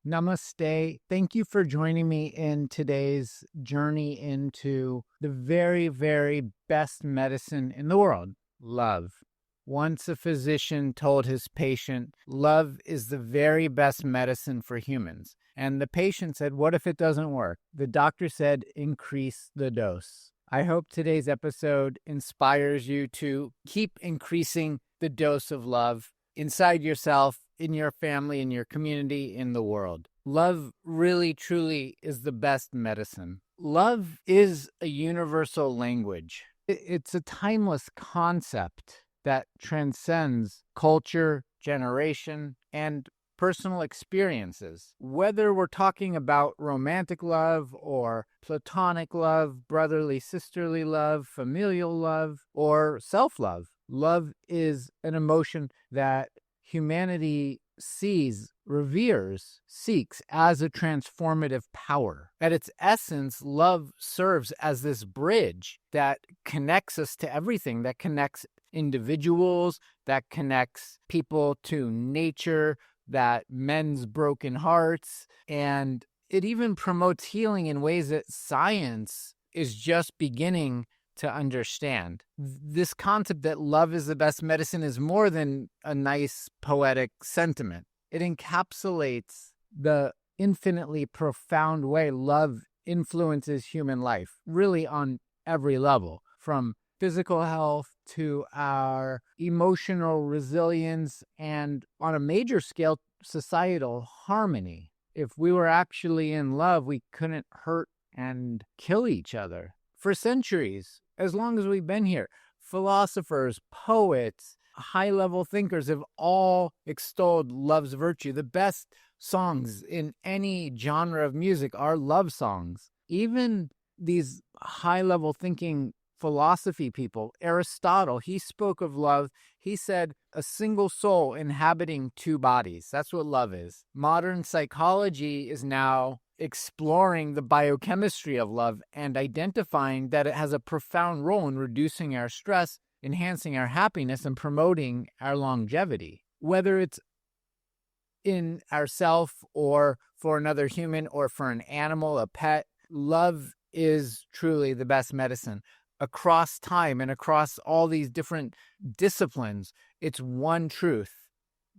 Namaste. Thank you for joining me in today's journey into the very, very best medicine in the world, love. Once a physician told his patient, love is the very best medicine for humans. And the patient said, what if it doesn't work? The doctor said, increase the dose. I hope today's episode inspires you to keep increasing the dose of love inside yourself, in your family, in your community, in the world. Love really, truly is the best medicine. Love is a universal language. It's a timeless concept that transcends culture, generation, and personal experiences. Whether we're talking about romantic love or platonic love, brotherly, sisterly love, familial love, or self-love, love is an emotion that humanity sees, reveres, seeks as a transformative power. At its essence, love serves as this bridge that connects us to everything, that connects individuals, that connects people to nature, that mends broken hearts, and it even promotes healing in ways that science is just beginning to understand. This concept that love is the best medicine is more than a nice poetic sentiment. It encapsulates the infinitely profound way love influences human life, really on every level, from physical health to our emotional resilience, and on a major scale, societal harmony. If we were actually in love, we couldn't hurt and kill each other. For centuries, as long as we've been here, philosophers, poets, high-level thinkers have all extolled love's virtue. The best songs in any genre of music are love songs. Even these high-level thinking philosophy people, Aristotle, he spoke of love. He said a single soul inhabiting two bodies. That's what love is. Modern psychology is now exploring the biochemistry of love and identifying that it has a profound role in reducing our stress, enhancing our happiness, and promoting our longevity. Whether it's in ourself or for another human or for an animal, a pet, love is truly the best medicine. Across time and across all these different disciplines, it's one truth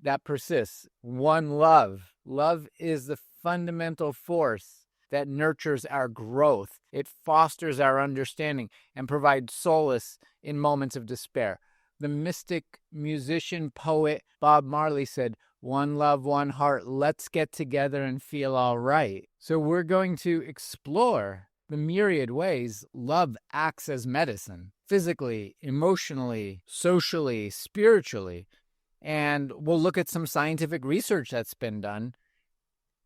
that persists, one love. Love is the fundamental force that nurtures our growth. It fosters our understanding and provides solace in moments of despair. The mystic musician, poet Bob Marley said, one love, one heart, let's get together and feel all right. So we're going to explore the myriad ways love acts as medicine, physically, emotionally, socially, spiritually. And we'll look at some scientific research that's been done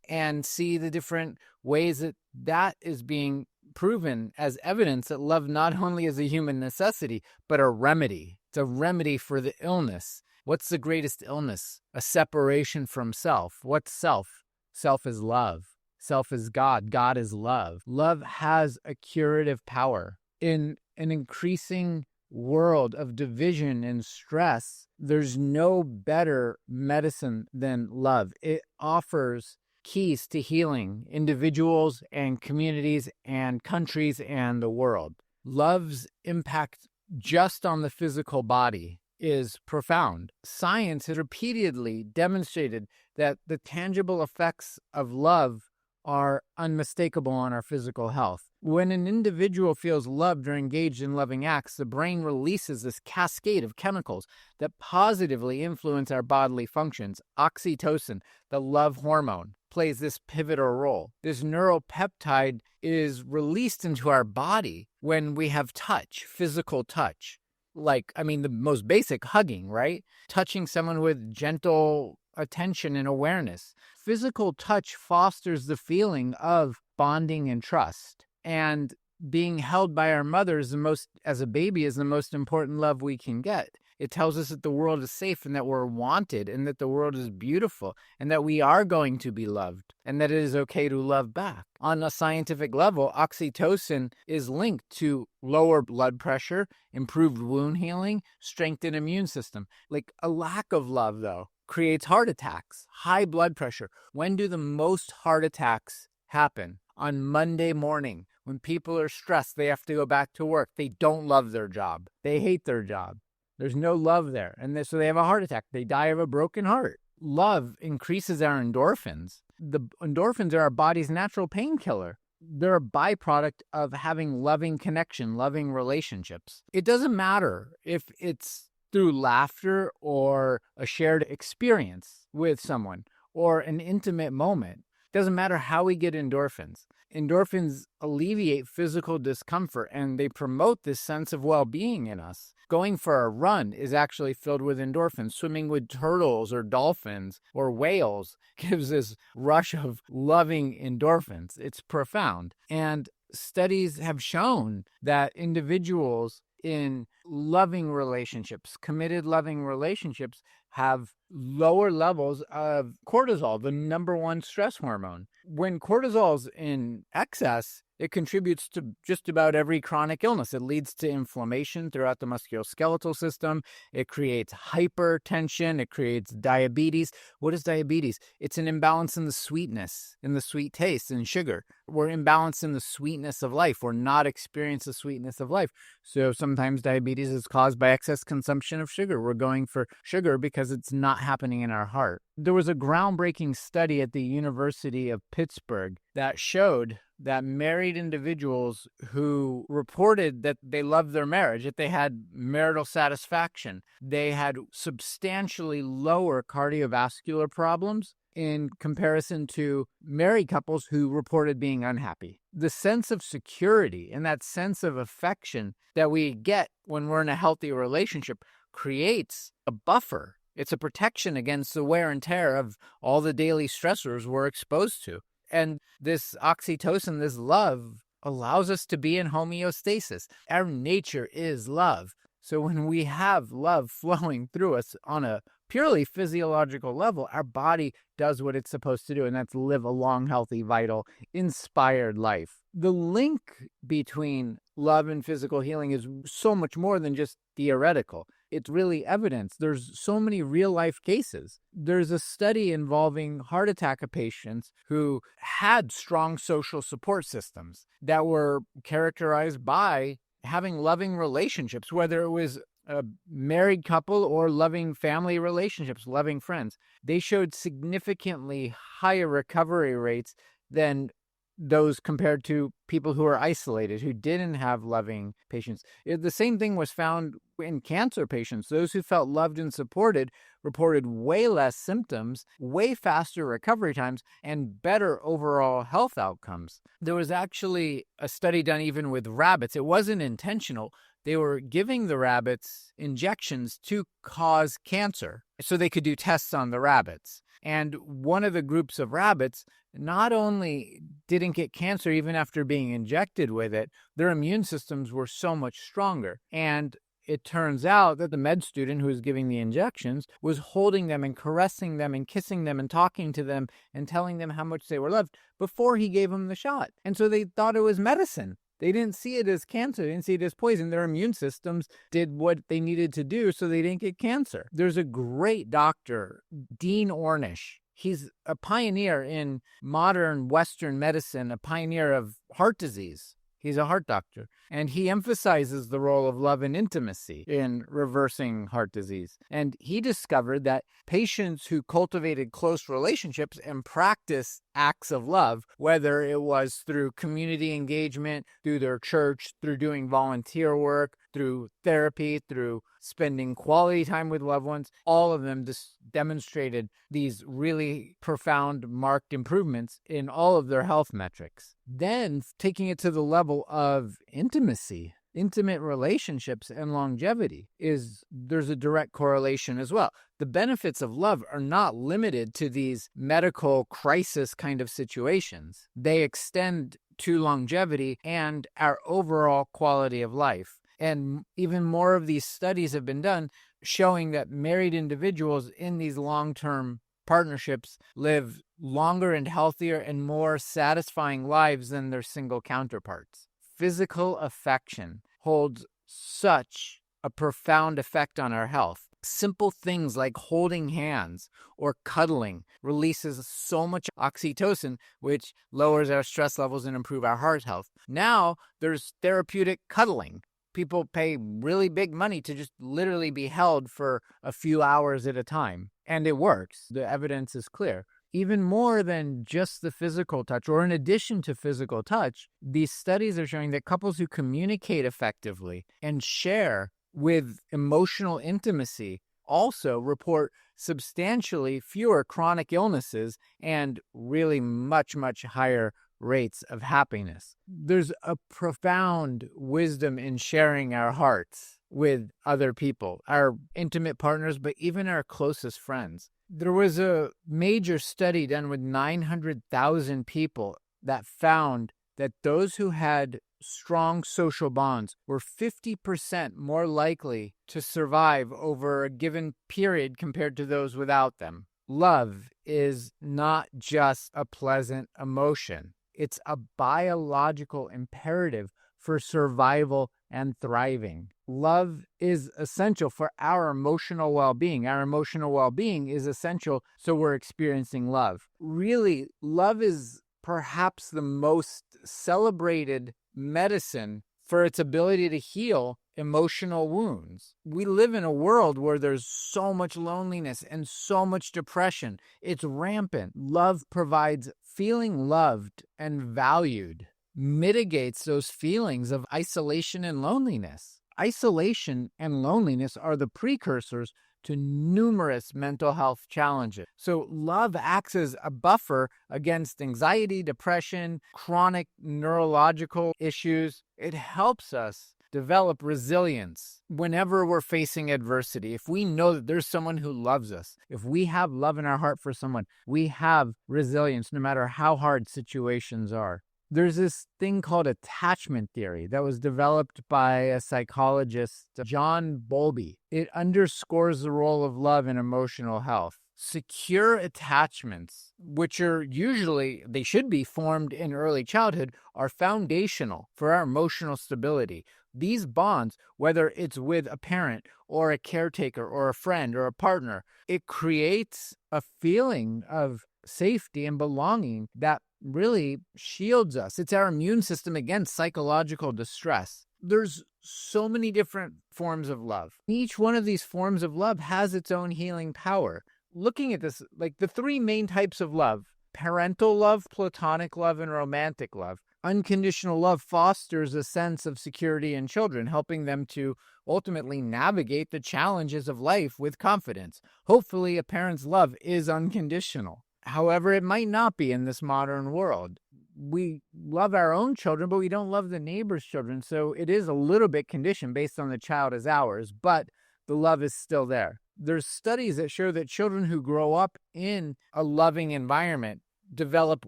and see the different ways that that is being proven as evidence that love not only is a human necessity, but a remedy. It's a remedy for the illness. What's the greatest illness? A separation from self. What's self? Self is love. Self is God. God is love. Love has a curative power. In an increasing world of division and stress, there's no better medicine than love. It offers keys to healing individuals and communities and countries and the world. Love's impact just on the physical body is profound. Science has repeatedly demonstrated that the tangible effects of love are unmistakable on our physical health. When an individual feels loved or engaged in loving acts, the brain releases this cascade of chemicals that positively influence our bodily functions. Oxytocin, the love hormone, plays this pivotal role. This neuropeptide is released into our body when we have touch, physical touch. The most basic hugging, right? Touching someone with gentle attention and awareness. Physical touch fosters the feeling of bonding and trust. And being held by our mother as a baby is the most important love we can get. It tells us that the world is safe and that we're wanted and that the world is beautiful and that we are going to be loved and that it is okay to love back. On a scientific level, oxytocin is linked to lower blood pressure, improved wound healing, strengthened immune system. Like a lack of love, though, creates heart attacks, high blood pressure. When do the most heart attacks happen? On Monday morning, when people are stressed, they have to go back to work. They don't love their job. They hate their job. There's no love there. And so they have a heart attack. They die of a broken heart. Love increases our endorphins. The endorphins are our body's natural painkiller. They're a byproduct of having loving connection, loving relationships. It doesn't matter if it's through laughter or a shared experience with someone or an intimate moment. It doesn't matter how we get endorphins. Endorphins alleviate physical discomfort and they promote this sense of well-being in us. Going for a run is actually filled with endorphins. Swimming with turtles or dolphins or whales gives this rush of loving endorphins. It's profound. And studies have shown that individuals in loving relationships, committed loving relationships, have lower levels of cortisol, the number one stress hormone. When cortisol's in excess, it contributes to just about every chronic illness. It leads to inflammation throughout the musculoskeletal system. It creates hypertension. It creates diabetes. What is diabetes? It's an imbalance in the sweetness, in the sweet taste, in sugar. We're imbalanced in the sweetness of life. We're not experiencing the sweetness of life. So sometimes diabetes is caused by excess consumption of sugar. We're going for sugar because it's not happening in our heart. There was a groundbreaking study at the University of Pittsburgh that showed that married individuals who reported that they loved their marriage, that they had marital satisfaction, they had substantially lower cardiovascular problems in comparison to married couples who reported being unhappy. The sense of security and that sense of affection that we get when we're in a healthy relationship creates a buffer. It's a protection against the wear and tear of all the daily stressors we're exposed to. And this oxytocin, this love, allows us to be in homeostasis. Our nature is love. So when we have love flowing through us on a purely physiological level, our body does what it's supposed to do, and that's live a long, healthy, vital, inspired life. The link between love and physical healing is so much more than just theoretical. It's really evidence. There's so many real-life cases. There's a study involving heart attack patients who had strong social support systems that were characterized by having loving relationships, whether it was a married couple or loving family relationships, loving friends. They showed significantly higher recovery rates than those compared to people who are isolated, who didn't have loving patients. The same thing was found in cancer patients. Those who felt loved and supported reported way less symptoms, way faster recovery times, and better overall health outcomes. There was actually a study done even with rabbits. It wasn't intentional. They were giving the rabbits injections to cause cancer so they could do tests on the rabbits. And one of the groups of rabbits not only didn't get cancer even after being injected with it, their immune systems were so much stronger. And it turns out that the med student who was giving the injections was holding them and caressing them and kissing them and talking to them and telling them how much they were loved before he gave them the shot. And so they thought it was medicine. They didn't see it as cancer. They didn't see it as poison. Their immune systems did what they needed to do so they didn't get cancer. There's a great doctor, Dean Ornish. He's a pioneer in modern Western medicine, a pioneer of heart disease. He's a heart doctor, and he emphasizes the role of love and intimacy in reversing heart disease. And he discovered that patients who cultivated close relationships and practiced acts of love, whether it was through community engagement, through their church, through doing volunteer work, through therapy, through spending quality time with loved ones, all of them just demonstrated these really profound, marked improvements in all of their health metrics. Then taking it to the level of intimacy, intimate relationships and longevity, there's a direct correlation as well. The benefits of love are not limited to these medical crisis kind of situations. They extend to longevity and our overall quality of life. And even more of these studies have been done showing that married individuals in these long-term partnerships live longer and healthier and more satisfying lives than their single counterparts. Physical affection holds such a profound effect on our health. Simple things like holding hands or cuddling releases so much oxytocin, which lowers our stress levels and improve our heart health. Now there's therapeutic cuddling. People pay really big money to just literally be held for a few hours at a time. And it works. The evidence is clear. Even more than just the physical touch, or in addition to physical touch, these studies are showing that couples who communicate effectively and share with emotional intimacy also report substantially fewer chronic illnesses and really much, much higher rates of happiness. There's a profound wisdom in sharing our hearts with other people, our intimate partners, but even our closest friends. There was a major study done with 900,000 people that found that those who had strong social bonds were 50% more likely to survive over a given period compared to those without them. Love is not just a pleasant emotion. It's a biological imperative for survival and thriving. Love is essential for our emotional well-being. Our emotional well-being is essential so we're experiencing love. Really, love is perhaps the most celebrated medicine for its ability to heal emotional wounds. We live in a world where there's so much loneliness and so much depression. It's rampant. Love provides feeling loved and valued, mitigates those feelings of isolation and loneliness. Isolation and loneliness are the precursors to numerous mental health challenges. So love acts as a buffer against anxiety, depression, chronic neurological issues. It helps us develop resilience whenever we're facing adversity. If we know that there's someone who loves us, if we have love in our heart for someone, we have resilience no matter how hard situations are. There's this thing called attachment theory that was developed by a psychologist, John Bowlby. It underscores the role of love in emotional health. Secure attachments, which are usually, they should be formed in early childhood, are foundational for our emotional stability. These bonds, whether it's with a parent or a caretaker or a friend or a partner, it creates a feeling of safety and belonging that really shields us. It's our immune system against psychological distress. There's so many different forms of love. Each one of these forms of love has its own healing power. Looking at this, like the three main types of love: parental love, platonic love, and romantic love. Unconditional love fosters a sense of security in children, helping them to ultimately navigate the challenges of life with confidence. Hopefully, a parent's love is unconditional. However, it might not be in this modern world. We love our own children, but we don't love the neighbor's children. So it is a little bit conditioned based on the child as ours, but the love is still there. There's studies that show that children who grow up in a loving environment develop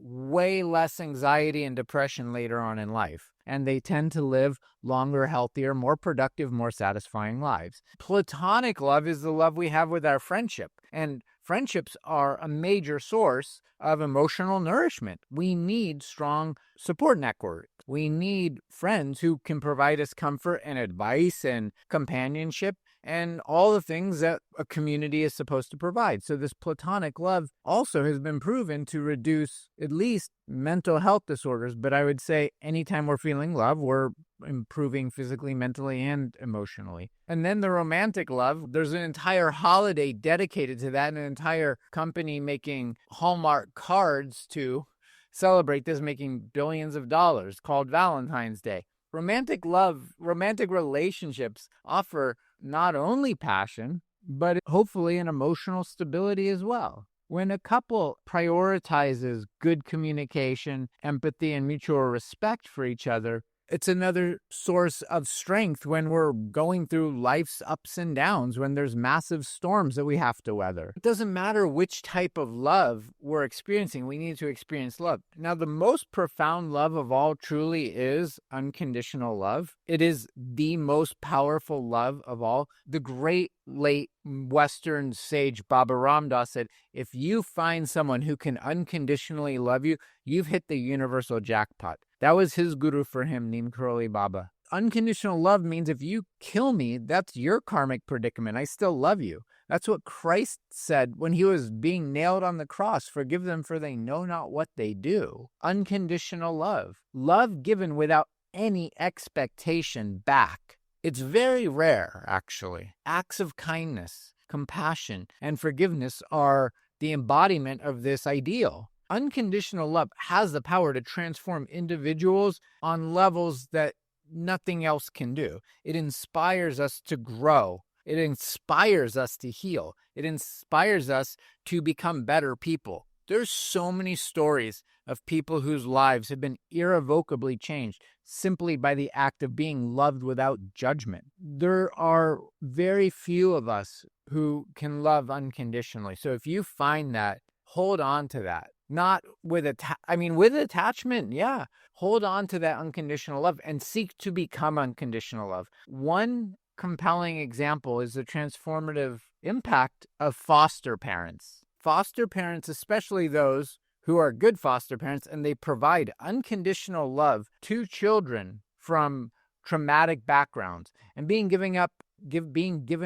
way less anxiety and depression later on in life, and they tend to live longer, healthier, more productive, more satisfying lives. Platonic love is the love we have with our friendship, and friendships are a major source of emotional nourishment. We need strong support networks. We need friends who can provide us comfort and advice and companionship and all the things that a community is supposed to provide. So this platonic love also has been proven to reduce at least mental health disorders. But I would say anytime we're feeling love, we're improving physically, mentally, and emotionally. And then the romantic love, there's an entire holiday dedicated to that, and an entire company making Hallmark cards to celebrate this, making billions of dollars, called Valentine's Day. Romantic love, romantic relationships offer not only passion, but hopefully an emotional stability as well. When a couple prioritizes good communication, empathy, and mutual respect for each other, it's another source of strength when we're going through life's ups and downs, when there's massive storms that we have to weather. It doesn't matter which type of love we're experiencing, we need to experience love. Now, the most profound love of all truly is unconditional love. It is the most powerful love of all. The great late Western sage Baba Ram Dass said, if you find someone who can unconditionally love you, you've hit the universal jackpot. That was his guru for him, Neem Karoli Baba. Unconditional love means if you kill me, that's your karmic predicament. I still love you. That's what Christ said when he was being nailed on the cross. Forgive them, for they know not what they do. Unconditional love. Love given without any expectation back. It's very rare, actually. Acts of kindness, compassion, and forgiveness are the embodiment of this ideal. Unconditional love has the power to transform individuals on levels that nothing else can do. It inspires us to grow. It inspires us to heal. It inspires us to become better people. There's so many stories of people whose lives have been irrevocably changed simply by the act of being loved without judgment. There are very few of us who can love unconditionally. So if you find that, hold on to that. Not with with attachment, yeah. Hold on to that unconditional love and seek to become unconditional love. One compelling example is the transformative impact of foster parents. Foster parents, especially those who are good foster parents, and they provide unconditional love to children from traumatic backgrounds, and being given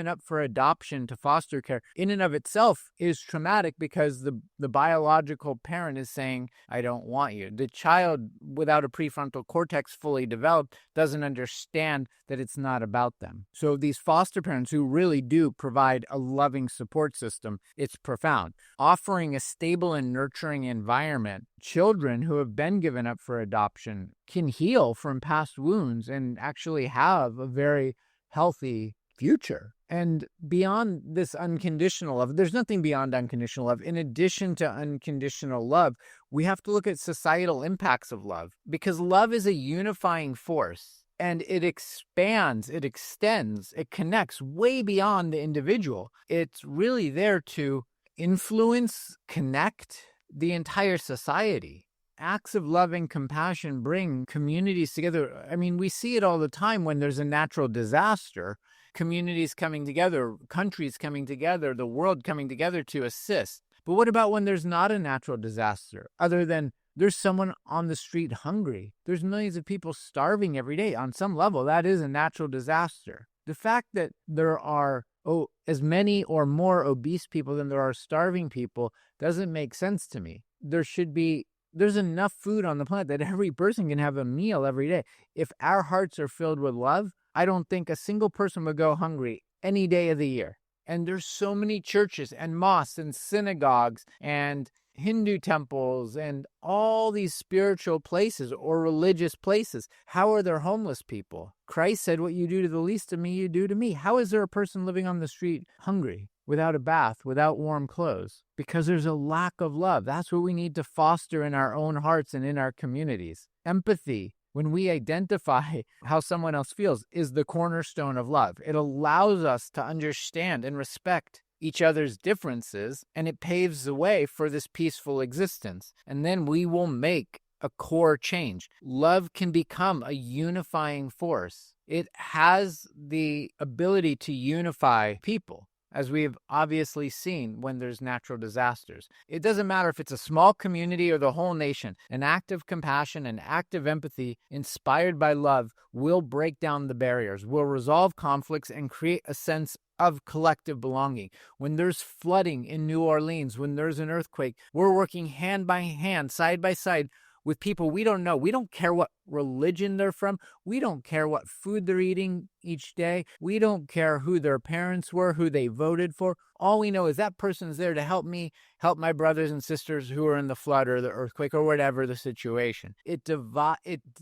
up for adoption to foster care in and of itself is traumatic because the biological parent is saying, I don't want you. The child without a prefrontal cortex fully developed doesn't understand that it's not about them. So these foster parents who really do provide a loving support system, it's profound. Offering a stable and nurturing environment, children who have been given up for adoption can heal from past wounds and actually have a very healthy future. And beyond this unconditional love, there's nothing beyond unconditional love. In addition to unconditional love, we have to look at societal impacts of love, because love is a unifying force, and it expands, it extends, it connects way beyond the individual. It's really there to influence, connect the entire society. Acts of love and compassion bring communities together. I mean, we see it all the time when there's a natural disaster, communities coming together, countries coming together, the world coming together to assist. But what about when there's not a natural disaster? Other than there's someone on the street hungry. There's millions of people starving every day. On some level, that is a natural disaster. The fact that there are as many or more obese people than there are starving people doesn't make sense to me. There's enough food on the planet that every person can have a meal every day. If our hearts are filled with love, I don't think a single person would go hungry any day of the year. And there's so many churches and mosques and synagogues and Hindu temples and all these spiritual places or religious places. How are there homeless people? Christ said, what you do to the least of me, you do to me. How is there a person living on the street hungry, without a bath, without warm clothes? Because there's a lack of love. That's what we need to foster in our own hearts and in our communities. Empathy, when we identify how someone else feels, is the cornerstone of love. It allows us to understand and respect each other's differences, and it paves the way for this peaceful existence. And then we will make a core change. Love can become a unifying force. It has the ability to unify people, as we have obviously seen when there's natural disasters. It doesn't matter if it's a small community or the whole nation. An act of compassion, an act of empathy inspired by love will break down the barriers, will resolve conflicts, and create a sense of collective belonging. When there's flooding in New Orleans, when there's an earthquake, we're working hand by hand, side by side, with people we don't know. We don't care what religion they're from. We don't care what food they're eating each day. We don't care who their parents were, who they voted for. All we know is that person's there to help me, help my brothers and sisters who are in the flood or the earthquake or whatever the situation. It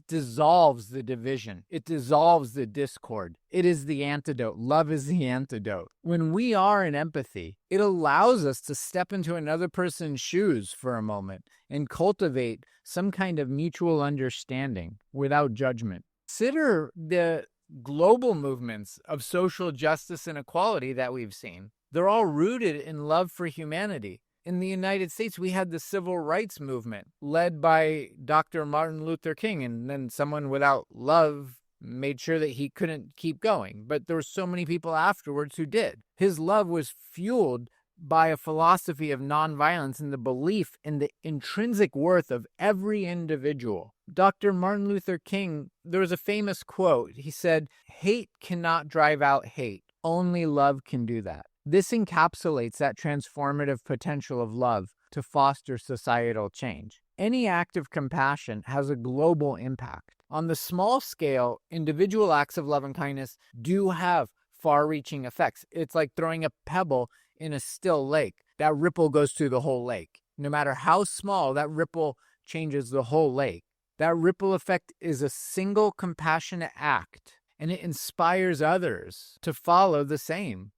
dissolves the division. It dissolves the discord. It is the antidote. Love is the antidote. When we are in empathy, it allows us to step into another person's shoes for a moment and cultivate some kind of mutual understanding without judgment. Consider the global movements of social justice and equality that we've seen. They're all rooted in love for humanity. In the United States, we had the civil rights movement led by Dr. Martin Luther King, and then someone without love made sure that he couldn't keep going. But there were so many people afterwards who did. His love was fueled by a philosophy of nonviolence and the belief in the intrinsic worth of every individual. Dr. Martin Luther King, there was a famous quote. He said, "Hate cannot drive out hate. Only love can do that." This encapsulates that transformative potential of love to foster societal change. Any act of compassion has a global impact. On the small scale, individual acts of love and kindness do have far-reaching effects. It's like throwing a pebble in a still lake. That ripple goes through the whole lake. No matter how small, that ripple changes the whole lake. That ripple effect is a single compassionate act, and it inspires others to follow the same.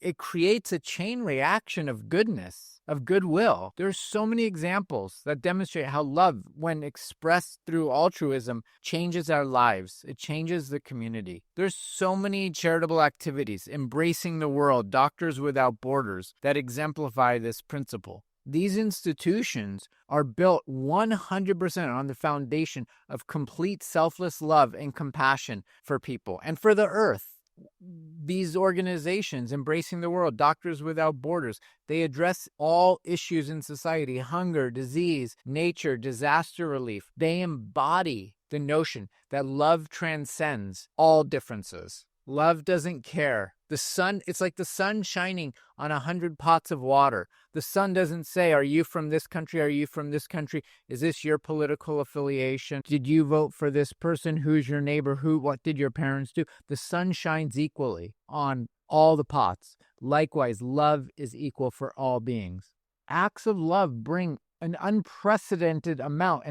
It creates a chain reaction of goodness, of goodwill. There's so many examples that demonstrate how love, when expressed through altruism, changes our lives. It changes the community. There's so many charitable activities, Embracing the World, Doctors Without Borders, that exemplify this principle. These institutions are built 100% on the foundation of complete selfless love and compassion for people and for the earth. These organizations, Embracing the World, Doctors Without Borders, they address all issues in society: hunger, disease, nature, disaster relief. They embody the notion that love transcends all differences. Love doesn't care. The sun, it's like the sun shining on 100 pots of water. The sun doesn't say, "Are you from this country? Are you from this country? Is this your political affiliation? Did you vote for this person? Who's your neighbor? What did your parents do?" The sun shines equally on all the pots. Likewise, love is equal for all beings. Acts of love bring an unprecedented amount,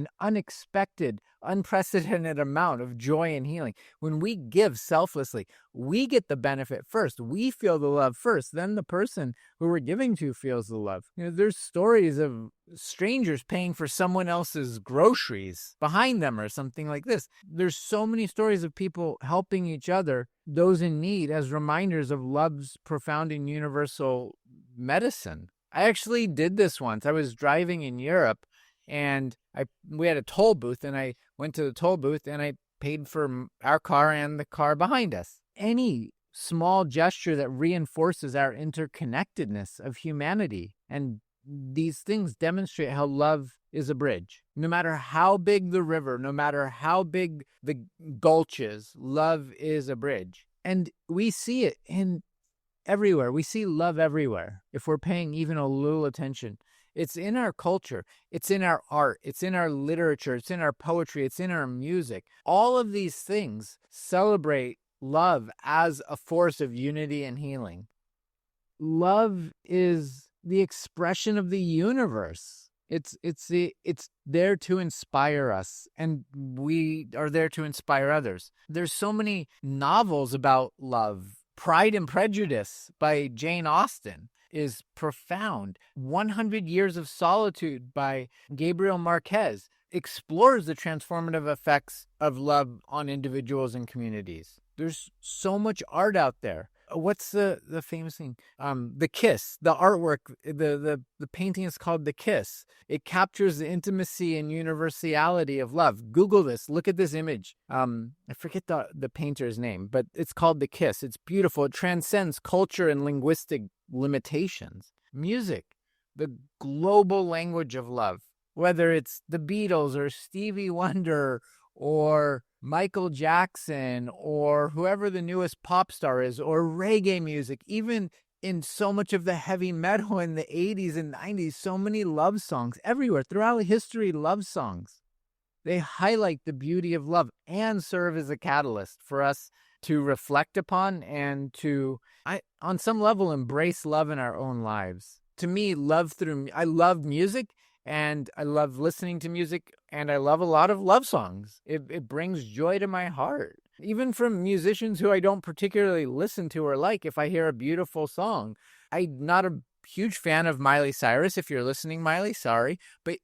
unprecedented amount of joy and healing. When we give selflessly, we get the benefit first. We feel the love first. Then the person who we're giving to feels the love. There's stories of strangers paying for someone else's groceries behind them or something like this. There's so many stories of people helping each other, those in need, as reminders of love's profound and universal medicine. I actually did this once. I was driving in Europe, and we had a toll booth, and I went to the toll booth, and I paid for our car and the car behind us. Any small gesture that reinforces our interconnectedness of humanity, and these things demonstrate how love is a bridge. No matter how big the river, no matter how big the gulches, love is a bridge. And we see it everywhere. We see love everywhere if we're paying even a little attention. It's in our culture. It's in our art. It's in our literature. It's in our poetry. It's in our music. All of these things celebrate love as a force of unity and healing. Love is the expression of the universe. It's there to inspire us, and we are there to inspire others. There's so many novels about love. Pride and Prejudice by Jane Austen is profound. 100 Years of Solitude by Gabriel Marquez explores the transformative effects of love on individuals and communities. There's so much art out there. What's the famous thing? The Kiss, the artwork, the painting is called The Kiss. It captures the intimacy and universality of love. Google this. Look at this image. I forget the painter's name, but it's called The Kiss. It's beautiful. It transcends culture and linguistic limitations. Music, the global language of love. Whether it's the Beatles or Stevie Wonder or Michael Jackson or whoever the newest pop star is, or reggae music, even in so much of the heavy metal in the 80s and 90s, so many love songs everywhere throughout history. Love songs, they highlight the beauty of love and serve as a catalyst for us to reflect upon and to, on some level, embrace love in our own lives. To me, I love music, and I love listening to music, and I love a lot of love songs. It brings joy to my heart. Even from musicians who I don't particularly listen to or like, if I hear a beautiful song. I'm not a huge fan of Miley Cyrus. If you're listening, Miley, sorry. But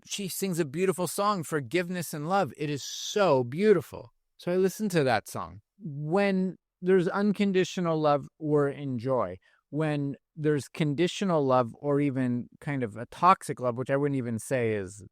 she sings a beautiful song, Forgiveness and Love. It is so beautiful. So I listen to that song. When there's unconditional love, we're in joy. When there's conditional love, or even kind of a toxic love, which I wouldn't even say is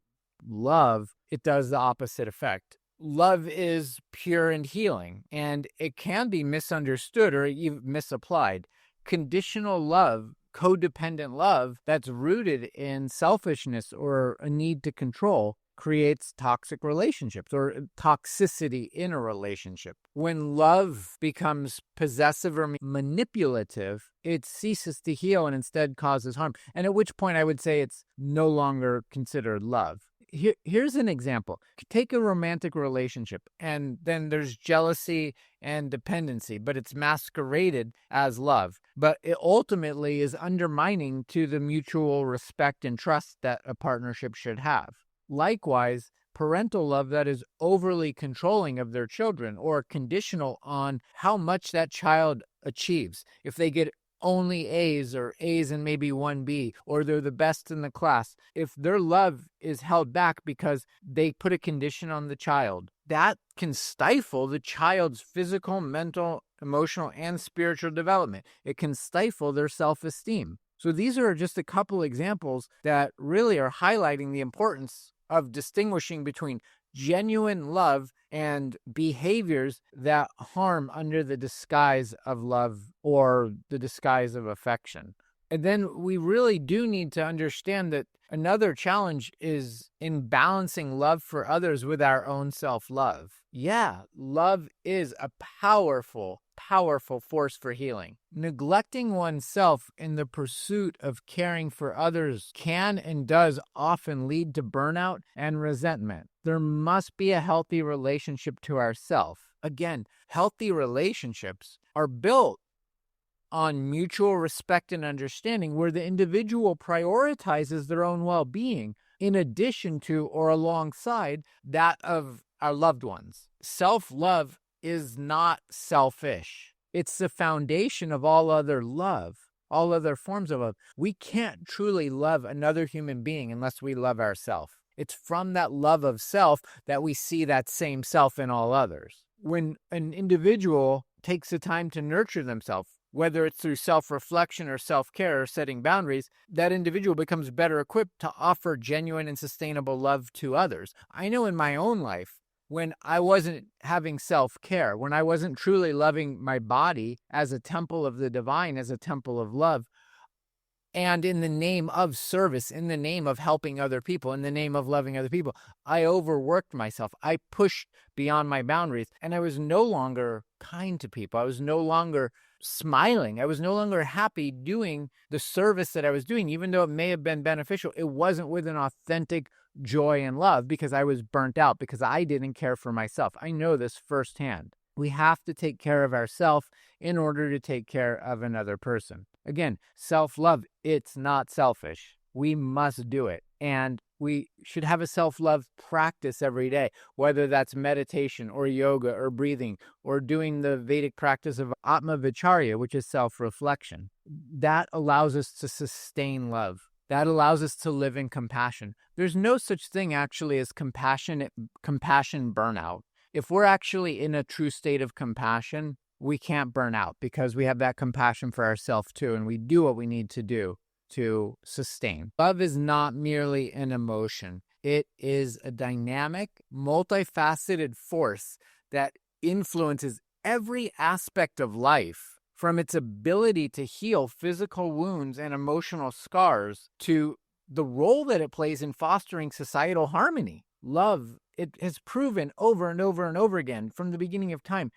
love, it does the opposite effect. Love is pure and healing, and it can be misunderstood or even misapplied. Conditional love codependent love that's rooted in selfishness or a need to control creates toxic relationships or toxicity in a relationship. When love becomes possessive or manipulative, it ceases to heal and instead causes harm. And at which point I would say it's no longer considered love. Here's an example. Take a romantic relationship, and then there's jealousy and dependency, but it's masqueraded as love. But it ultimately is undermining to the mutual respect and trust that a partnership should have. Likewise, parental love that is overly controlling of their children or conditional on how much that child achieves. If they get only A's or A's and maybe one B, or they're the best in the class, if their love is held back because they put a condition on the child, that can stifle the child's physical, mental, emotional, and spiritual development. It can stifle their self-esteem. So these are just a couple examples that really are highlighting the importance of distinguishing between genuine love and behaviors that harm under the disguise of love or the disguise of affection. And then we really do need to understand that another challenge is in balancing love for others with our own self-love. Yeah, love is a powerful force for healing. Neglecting oneself in the pursuit of caring for others can and does often lead to burnout and resentment. There must be a healthy relationship to ourself. Again, healthy relationships are built on mutual respect and understanding, where the individual prioritizes their own well-being in addition to or alongside that of our loved ones. Self-love is not selfish. It's the foundation of all other love, all other forms of love. We can't truly love another human being unless we love ourselves. It's from that love of self that we see that same self in all others. When an individual takes the time to nurture themselves, whether it's through self-reflection or self-care or setting boundaries, that individual becomes better equipped to offer genuine and sustainable love to others. I know in my own life, when I wasn't having self-care, when I wasn't truly loving my body as a temple of the divine, as a temple of love, and in the name of service, in the name of helping other people, in the name of loving other people, I overworked myself. I pushed beyond my boundaries, and I was no longer kind to people. I was no longer smiling. I was no longer happy doing the service that I was doing, even though it may have been beneficial. It wasn't with an authentic joy and love because I was burnt out, because I didn't care for myself. I know this firsthand. We have to take care of ourselves in order to take care of another person. Again, self-love, it's not selfish. We must do it. And we should have a self-love practice every day, whether that's meditation or yoga or breathing or doing the Vedic practice of Atma Vicharya, which is self-reflection. That allows us to sustain love. That allows us to live in compassion. There's no such thing actually as compassion burnout. If we're actually in a true state of compassion, we can't burn out because we have that compassion for ourselves too, and we do what we need to do to sustain. Love is not merely an emotion. It is a dynamic, multifaceted force that influences every aspect of life, from its ability to heal physical wounds and emotional scars to the role that it plays in fostering societal harmony. Love, it has proven over and over and over again from the beginning of time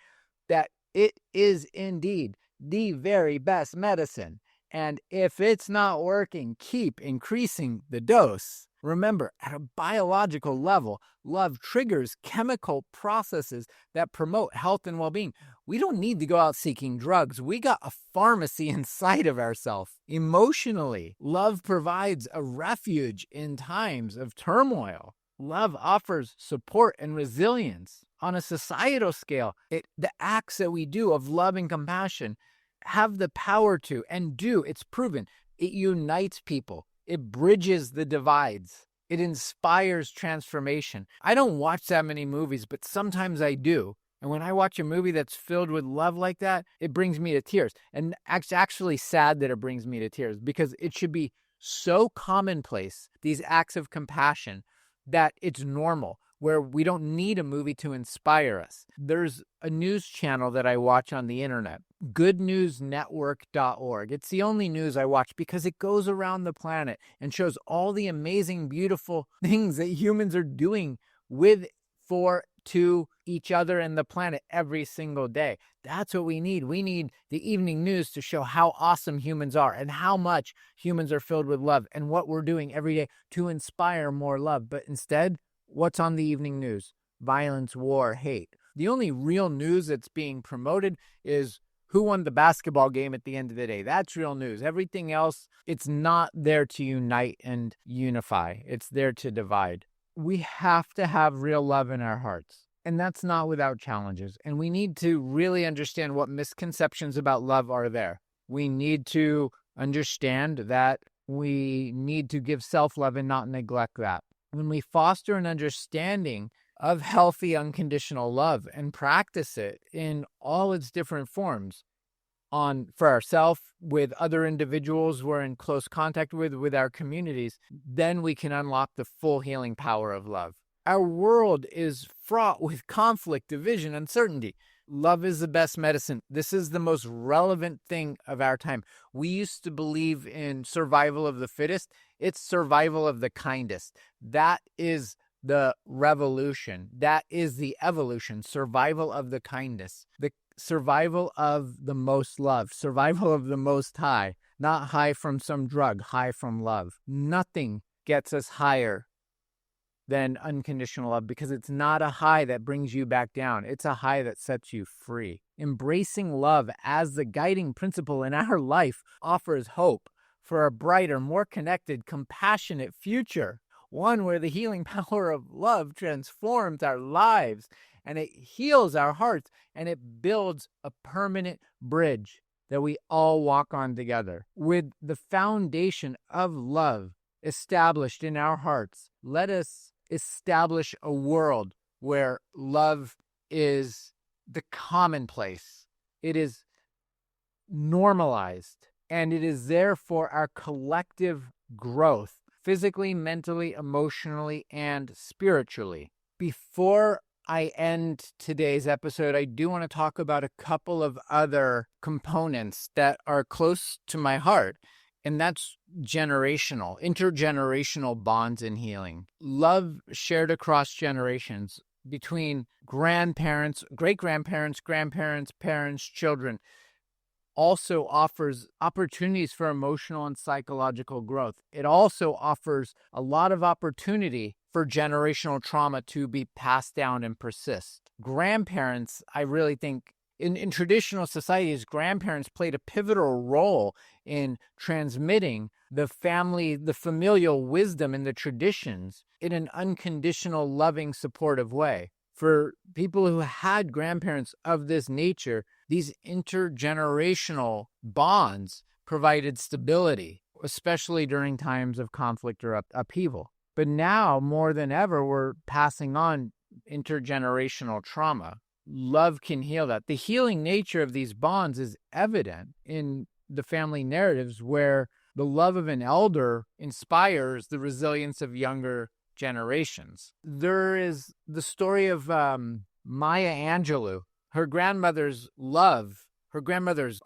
that it is indeed the very best medicine. And if it's not working, keep increasing the dose. Remember, at a biological level, love triggers chemical processes that promote health and well-being. We don't need to go out seeking drugs. We got a pharmacy inside of ourselves. Emotionally, love provides a refuge in times of turmoil. Love offers support and resilience. On a societal scale, the acts that we do of love and compassion have the power to, and do, it's proven, it unites people. It bridges the divides. It inspires transformation. I don't watch that many movies, but sometimes I do. And when I watch a movie that's filled with love like that, it brings me to tears. And it's actually sad that it brings me to tears because it should be so commonplace, these acts of compassion, that it's normal, where we don't need a movie to inspire us. There's a news channel that I watch on the internet, goodnewsnetwork.org. It's the only news I watch because it goes around the planet and shows all the amazing, beautiful things that humans are doing with, for, to each other and the planet every single day. That's what we need. We need the evening news to show how awesome humans are and how much humans are filled with love and what we're doing every day to inspire more love. But instead, what's on the evening news? Violence, war, hate. The only real news that's being promoted is who won the basketball game at the end of the day. That's real news. Everything else, it's not there to unite and unify. It's there to divide. We have to have real love in our hearts. And that's not without challenges. And we need to really understand what misconceptions about love are there. We need to understand that we need to give self-love and not neglect that. When we foster an understanding of healthy unconditional love and practice it in all its different forms for ourselves, with other individuals we're in close contact with our communities, then we can unlock the full healing power of love. Our world is fraught with conflict, division, uncertainty. Love is the best medicine. This is the most relevant thing of our time. We used to believe in survival of the fittest. It's survival of the kindest. That is the revolution. That is the evolution. Survival of the kindest. The survival of the most love. Survival of the most high. Not high from some drug, high from love. Nothing gets us higher than unconditional love, because it's not a high that brings you back down. It's a high that sets you free. Embracing love as the guiding principle in our life offers hope for a brighter, more connected, compassionate future. One where the healing power of love transforms our lives and it heals our hearts and it builds a permanent bridge that we all walk on together. With the foundation of love established in our hearts, let us establish a world where love is the commonplace. It is normalized, and it is there for our collective growth, physically, mentally, emotionally, and spiritually. Before I end today's episode, I do want to talk about a couple of other components that are close to my heart. And that's intergenerational bonds in healing. Love shared across generations between grandparents, great-grandparents, grandparents, parents, children, also offers opportunities for emotional and psychological growth. It also offers a lot of opportunity for generational trauma to be passed down and persist. Grandparents, I really think, in traditional societies, grandparents played a pivotal role in transmitting the familial wisdom and the traditions in an unconditional, loving, supportive way. For people who had grandparents of this nature, these intergenerational bonds provided stability, especially during times of conflict or upheaval. But now, more than ever, we're passing on intergenerational trauma. Love can heal that. The healing nature of these bonds is evident in the family narratives, where the love of an elder inspires the resilience of younger generations. There is the story of Maya Angelou. Her grandmother's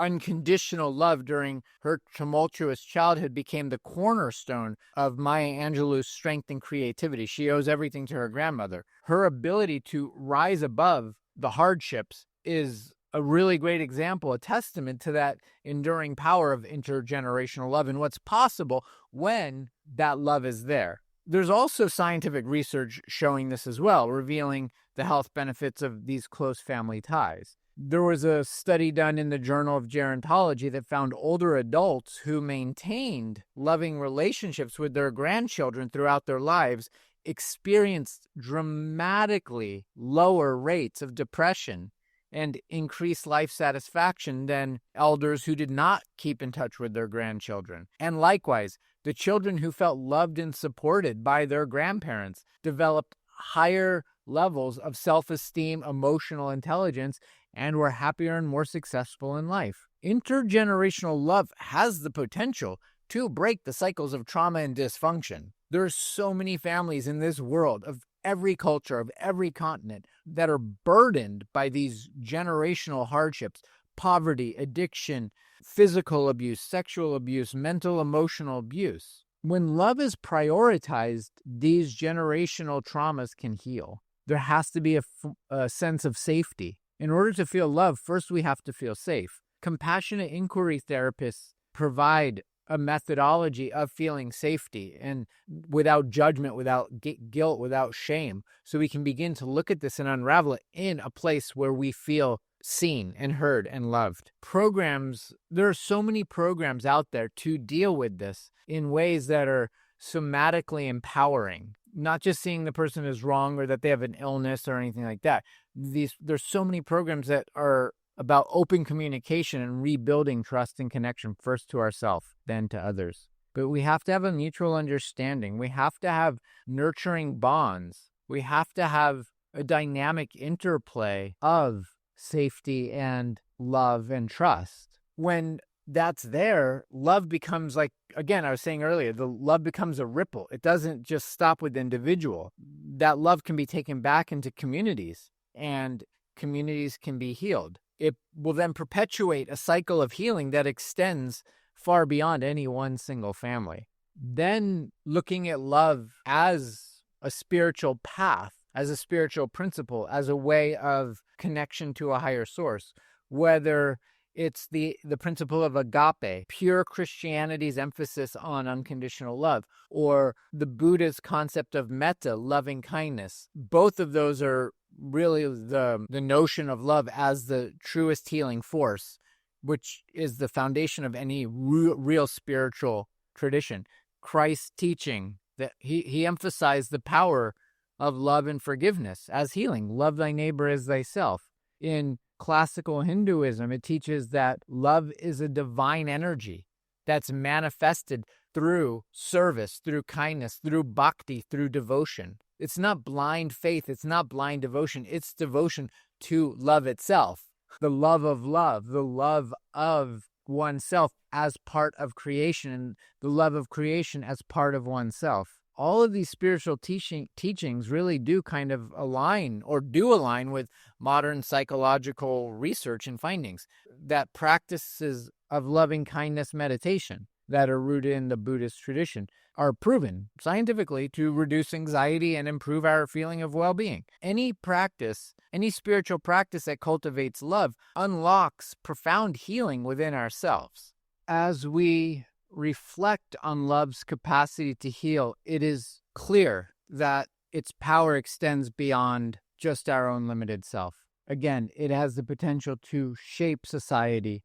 unconditional love during her tumultuous childhood became the cornerstone of Maya Angelou's strength and creativity. She owes everything to her grandmother. Her ability to rise above the hardships is a really great example, a testament to that enduring power of intergenerational love and what's possible when that love is there. There's also scientific research showing this as well, revealing the health benefits of these close family ties. There was a study done in the Journal of Gerontology that found older adults who maintained loving relationships with their grandchildren throughout their lives experienced dramatically lower rates of depression and increased life satisfaction than elders who did not keep in touch with their grandchildren. And likewise, the children who felt loved and supported by their grandparents developed higher levels of self-esteem, emotional intelligence, and were happier and more successful in life. Intergenerational love has the potential to break the cycles of trauma and dysfunction. There are so many families in this world of every culture, of every continent, that are burdened by these generational hardships, poverty, addiction, physical abuse, sexual abuse, mental, emotional abuse. When love is prioritized, these generational traumas can heal. There has to be a sense of safety. In order to feel love, first we have to feel safe. Compassionate inquiry therapists provide a methodology of feeling safety and without judgment, without guilt, without shame. So we can begin to look at this and unravel it in a place where we feel seen and heard and loved. There are so many programs out there to deal with this in ways that are somatically empowering, not just seeing the person as wrong or that they have an illness or anything like that. There's so many programs that are about open communication and rebuilding trust and connection, first to ourselves, then to others. But we have to have a mutual understanding. We have to have nurturing bonds. We have to have a dynamic interplay of safety and love and trust. When that's there, love becomes like, again, I was saying earlier, the love becomes a ripple. It doesn't just stop with the individual. That love can be taken back into communities, and communities can be healed. It will then perpetuate a cycle of healing that extends far beyond any one single family. Then looking at love as a spiritual path, as a spiritual principle, as a way of connection to a higher source, whether it's the principle of agape, pure Christianity's emphasis on unconditional love, or the Buddha's concept of metta, loving kindness. Both of those are really the notion of love as the truest healing force, which is the foundation of any real spiritual tradition. Christ's teaching that he emphasized the power of love and forgiveness as healing. Love thy neighbor as thyself. In classical Hinduism, it teaches that love is a divine energy that's manifested through service, through kindness, through bhakti, through devotion. It's not blind faith. It's not blind devotion. It's devotion to love itself. The love of oneself as part of creation, and the love of creation as part of oneself. All of these spiritual teachings really do kind of align with modern psychological research and findings, that practices of loving kindness meditation that are rooted in the Buddhist tradition are proven scientifically to reduce anxiety and improve our feeling of well-being. Any spiritual practice that cultivates love unlocks profound healing within ourselves. As we reflect on love's capacity to heal, it is clear that its power extends beyond just our own limited self. Again, it has the potential to shape society,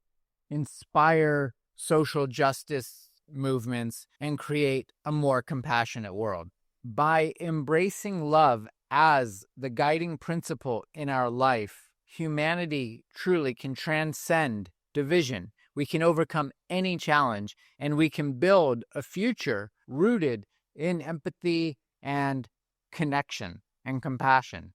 inspire social justice movements, and create a more compassionate world. By embracing love as the guiding principle in our life, humanity truly can transcend division. We can overcome any challenge, and we can build a future rooted in empathy and connection and compassion.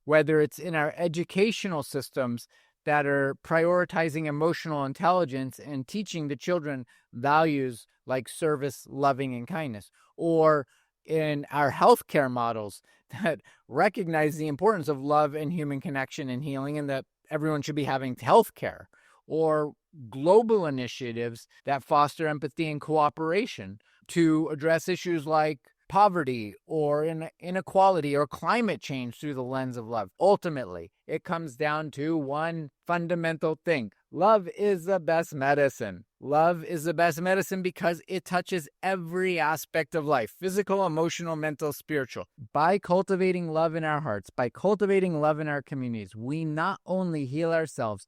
Whether it's in our educational systems that are prioritizing emotional intelligence and teaching the children values like service, loving, and kindness, or in our healthcare models that recognize the importance of love and human connection and healing, and that everyone should be having healthcare, or global initiatives that foster empathy and cooperation to address issues like poverty or inequality or climate change through the lens of love. Ultimately, it comes down to one fundamental thing. Love is the best medicine. Love is the best medicine because it touches every aspect of life: physical, emotional, mental, spiritual. By cultivating love in our hearts, by cultivating love in our communities, we not only heal ourselves,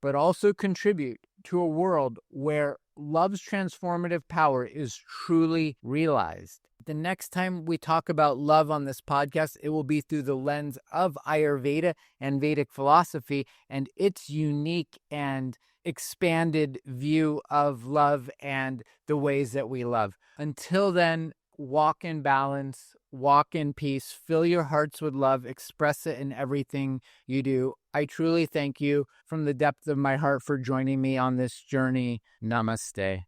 but also contribute to a world where love's transformative power is truly realized. The next time we talk about love on this podcast, it will be through the lens of Ayurveda and Vedic philosophy and its unique and expanded view of love and the ways that we love. Until then, walk in balance, walk in peace, fill your hearts with love, express it in everything you do. I truly thank you from the depth of my heart for joining me on this journey. Namaste.